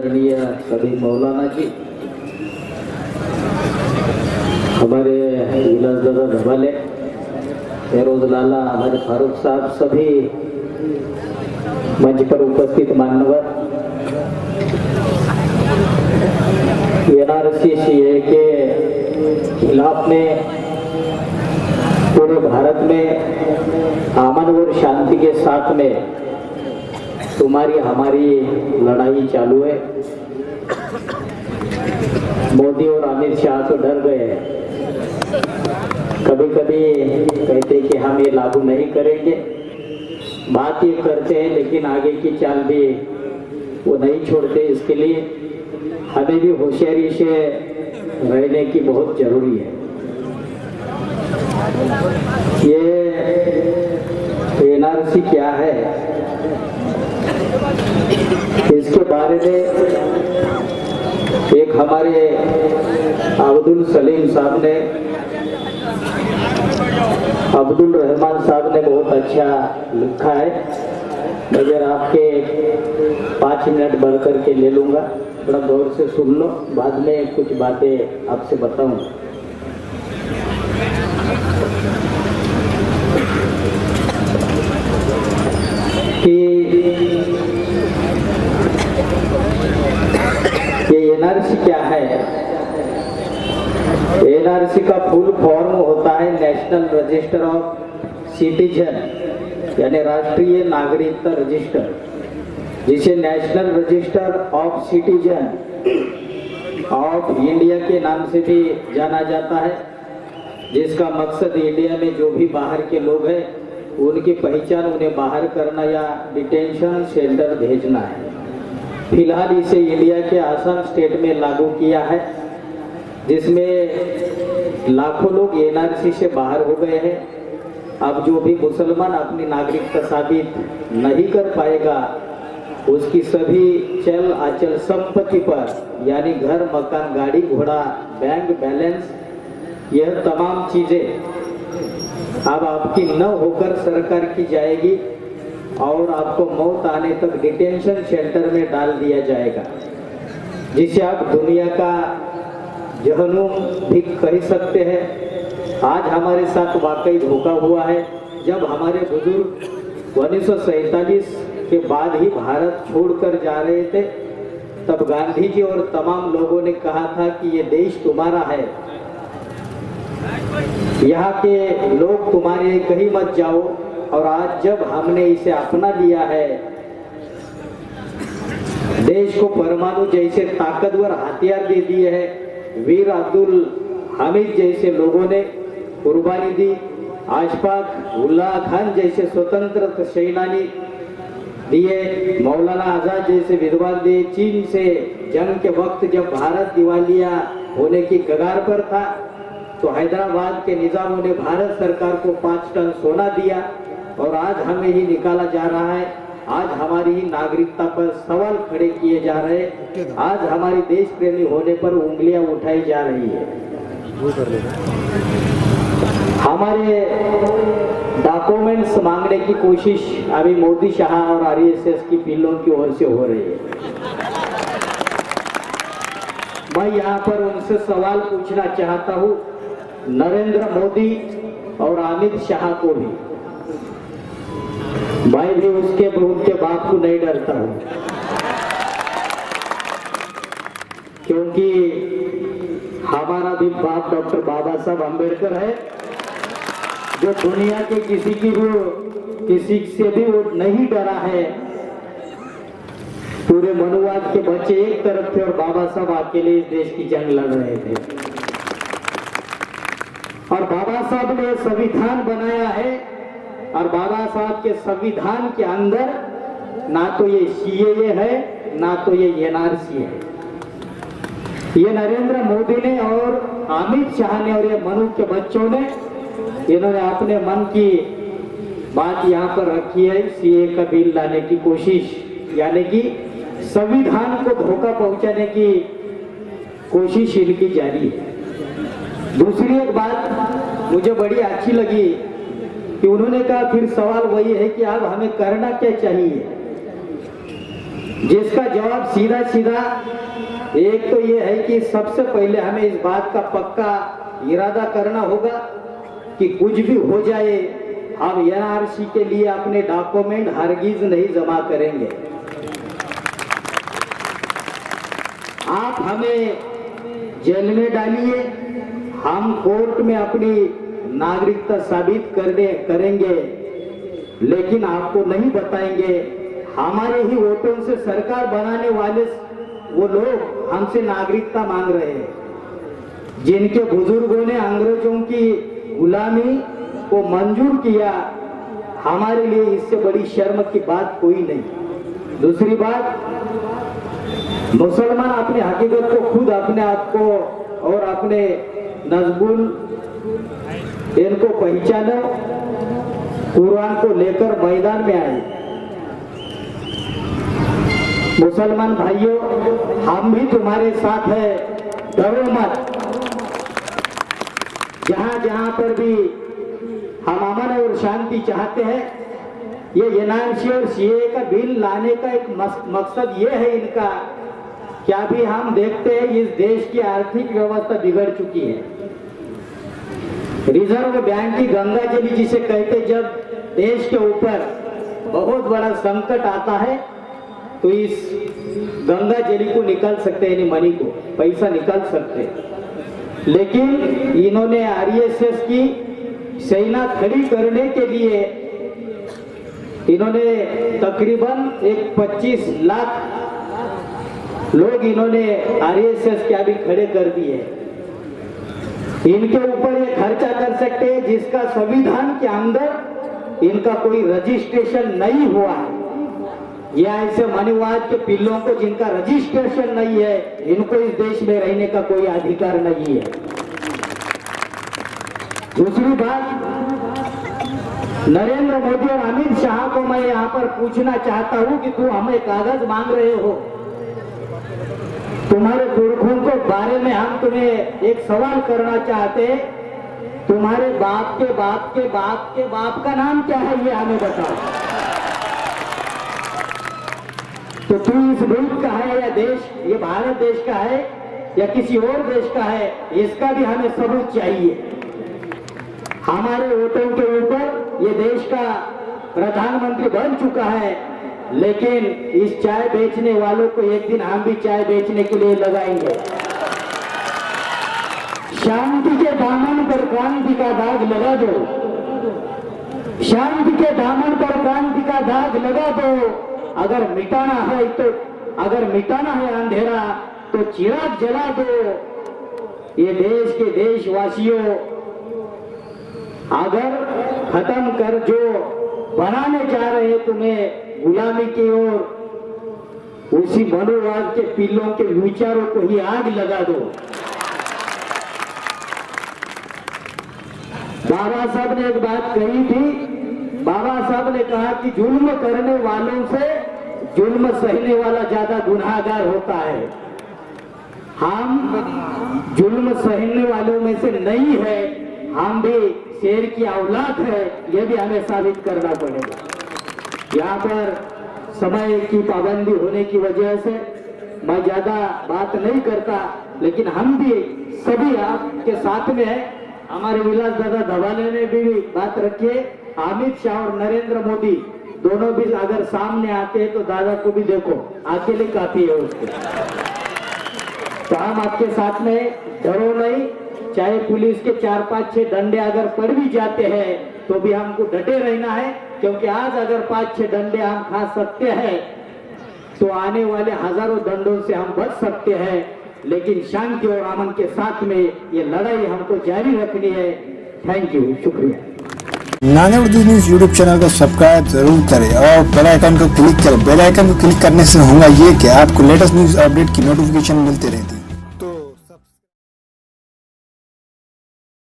आदरणीय सभी मौलाना जी, हमारे विलास दादा धबाले, फेरोज लाला, हमारे फारूक साहब, सभी मंच पर उपस्थित मान्यवर, एनआरसी सीए के खिलाफ में पूरे भारत में अमन और शांति के साथ में तुम्हारी हमारी लड़ाई चालू है। मोदी और अमित शाह तो डर गए हैं, कभी कभी कहते कि हम ये लागू नहीं करेंगे, बात ये करते हैं लेकिन आगे की चाल भी वो नहीं छोड़ते। इसके लिए हमें भी होशियारी से रहने की बहुत जरूरी है। ये एनआरसी क्या है, इसके बारे में एक हमारे अब्दुल सलीम साहब ने, अब्दुल रहमान साहब ने बहुत अच्छा लिखा है। अगर आपके 5 मिनट बढ़ करके ले लूंगा, थोड़ा गौर से सुन लो, बाद में कुछ बातें आपसे बताऊं। कि ये एनआरसी क्या है। एनआरसी का फुल फॉर्म होता है नेशनल रजिस्टर ऑफ सिटीजन, यानी राष्ट्रीय नागरिकता रजिस्टर, जिसे national register of citizen of India के नाम से भी जाना जाता है, जिसका मकसद इंडिया में जो भी बाहर के लोग हैं उनकी पहचान, उन्हें बाहर करना या डिटेंशन सेंटर भेजना है। फिलहाल इसे इंडिया के आसाम स्टेट में लागू किया है, जिसमें लाखों लोग एनआरसी से बाहर हो गए हैं। अब जो भी मुसलमान अपनी नागरिकता साबित नहीं कर पाएगा, उसकी सभी चल अचल संपत्ति पर, यानी घर, मकान, गाड़ी, घोड़ा, बैंक बैलेंस, यह तमाम चीजें अब आपकी न होकर सरकार की जाएगी और आपको मौत आने तक डिटेंशन सेंटर में डाल दिया जाएगा, जिसे आप दुनिया का जहन्नुम भी कह सकते हैं। आज हमारे साथ वाकई धोखा हुआ है। जब हमारे बुजुर्ग 1947 के बाद ही भारत छोड़कर जा रहे थे, तब गांधी जी और तमाम लोगों ने कहा था कि ये देश तुम्हारा है, यहाँ के लोग तुम्हारे कहीं मत जाओ। और आज जब हमने इसे अपना लिया है, देश को परमाणु जैसे ताकतवर हथियार दे दिए हैं, वीर अब्दुल हामिद जैसे लोगों ने कुर्बानी दी, अशफाक उल्लाह खान जैसे स्वतंत्र सेनानी दिए, मौलाना आजाद जैसे विद्वान दिए। चीन से जंग के वक्त जब भारत दिवालिया होने की कगार पर था, तो हैदराबाद के निजामों ने भारत सरकार को 5 टन सोना दिया और आज हमें ही निकाला जा रहा है। आज हमारी ही नागरिकता पर सवाल खड़े किए जा रहे हैं। आज हमारी देश प्रेमी होने पर उंगलियां उठाई जा रही है। हमारे डॉक्यूमेंट्स मांगने की कोशिश अभी मोदी, शाह और आरएसएस की पिल्लों की ओर से हो रही है। मैं यहाँ पर उनसे सवाल पूछना चाहता हूँ, नरेंद्र मोदी और अमित शाह को भी। मैं भी उनके बाप को नहीं डरता हूँ, क्योंकि हमारा भी बाप डॉक्टर बाबा साहब अम्बेडकर है, जो दुनिया के किसी से भी वो नहीं डरा है। पूरे मनुवाद के बच्चे एक तरफ थे और बाबा साहब अकेले इस देश की जंग लड़ रहे थे। और बाबा साहब ने संविधान बनाया है, और बाबा साहब के संविधान के अंदर ना तो ये सीएए है, ना तो ये एनआरसी है। ये नरेंद्र मोदी ने और अमित शाह ने और ये मनु के बच्चों ने, इन्होंने अपने मन की बात यहाँ पर रखी है। सीए का बिल लाने की कोशिश, यानी कि संविधान को धोखा पहुंचाने की कोशिश इनकी जारी है। दूसरी एक बात मुझे बड़ी अच्छी लगी कि उन्होंने कहा, फिर सवाल वही है कि अब हमें करना क्या चाहिए। जिसका जवाब सीधा सीधा एक तो ये है कि सबसे पहले हमें इस बात का पक्का इरादा करना होगा कि कुछ भी हो जाए हम एनआरसी के लिए अपने डॉक्यूमेंट हरगिज नहीं जमा करेंगे। आप हमें जेल में डालिए, हम कोर्ट में अपनी नागरिकता साबित करेंगे, लेकिन आपको नहीं बताएंगे हमारे ही वोटों से सरकार बनाने वाले वो लोग हमसे नागरिकता मांग रहे हैं, जिनके बुजुर्गों ने अंग्रेजों की गुलामी को मंजूर किया। हमारे लिए इससे बड़ी शर्म की बात कोई नहीं। दूसरी बात, मुसलमान अपनी हकीकत को खुद अपने आप को और अपने नजबुल इनको पहचानो, कुरान को लेकर मैदान में आए। मुसलमान भाइयों, हम भी तुम्हारे साथ है, डरो मत। जहां जहां पर भी हम अमन और शांति चाहते हैं, ये एनआरसी और सीए का बिल लाने का एक मकसद ये है इनका, क्या भी हम देखते हैं इस देश की आर्थिक व्यवस्था बिगड़ चुकी है। रिजर्व बैंक की गंगा जली जिसे कहते, जब देश के ऊपर बहुत बड़ा संकट आता है तो इस गंगा जली को निकाल सकते हैं, मनी को पैसा निकाल सकते हैं। लेकिन इन्होंने आरएसएस की सेना खड़ी करने के लिए इन्होंने तकरीबन 25 लाख लोग इन्होंने आरएसएस के अभी खड़े कर दिए। इनके ऊपर ये खर्चा कर सकते हैं जिसका संविधान के अंदर इनका कोई रजिस्ट्रेशन नहीं हुआ है। ये ऐसे मनीवाद के पिल्लों को जिनका रजिस्ट्रेशन नहीं है, इनको इस देश में रहने का कोई अधिकार नहीं है। दूसरी बात, नरेंद्र मोदी और अमित शाह को मैं यहाँ पर पूछना चाहता हूँ कि तुम हमें कागज मांग रहे हो, तुम्हारे पुरखों के बारे में हम तुम्हें एक सवाल करना चाहते हैं, तुम्हारे बाप के बाप के बाप के बाप का नाम क्या है, ये हमें बताओ। तो तू इस मुल्क का है या देश, ये भारत देश का है या किसी और देश का है, इसका भी हमें सबूत चाहिए। हमारे वोटों के ऊपर ये देश का प्रधानमंत्री बन चुका है, लेकिन इस चाय बेचने वालों को एक दिन हम भी चाय बेचने के लिए लगाएंगे। शांति के दामन पर क्रांति का दाग लगा दो, शांति के दामन पर क्रांति का दाग लगा दो। अगर मिटाना है तो, अगर मिटाना है अंधेरा तो चिराग जला दो। ये देश के देशवासियों, अगर खत्म कर जो बनाने जा रहे तुम्हें गुलामी की ओर, उसी मनोवाद के पिल्लों के विचारों को ही आग लगा दो। बाबा साहब ने एक बात कही थी, बाबा साहब ने कहा कि जुल्म करने वालों से जुल्म सहने वाला ज्यादा गुनाहगार होता है। हम जुल्म सहने वालों में से नहीं है, हम भी शेर की औलाद है, यह भी हमें साबित करना पड़ेगा। यहाँ पर समय की पाबंदी होने की वजह से मैं ज्यादा बात नहीं करता, लेकिन हम भी सभी आपके साथ में है। हमारे विलास दादा धवाले ने भी बात रखी है। अमित शाह और नरेंद्र मोदी दोनों भी अगर सामने आते हैं तो दादा को भी देखो, अकेले काफी है उसके। तो हम आपके साथ में, डरो नहीं। चाहे पुलिस के 4, 5, 6 डंडे अगर पड़ भी जाते हैं तो भी हमको डटे रहना है, क्योंकि आज अगर 5, 6 डंडे हम खा सकते हैं तो आने वाले हजारों दंडों से हम बच सकते हैं। लेकिन शांति और अमन के साथ में ये लड़ाई हमको जारी रखनी है। थैंक यू, शुक्रिया। नाने उर्दू न्यूज यूट्यूब चैनल को सब्सक्राइब जरूर करें और बेल आइकन को क्लिक करें। बेल आइकन को क्लिक करने से होगा ये कि आपको लेटेस्ट न्यूज अपडेट की नोटिफिकेशन मिलती रहती है।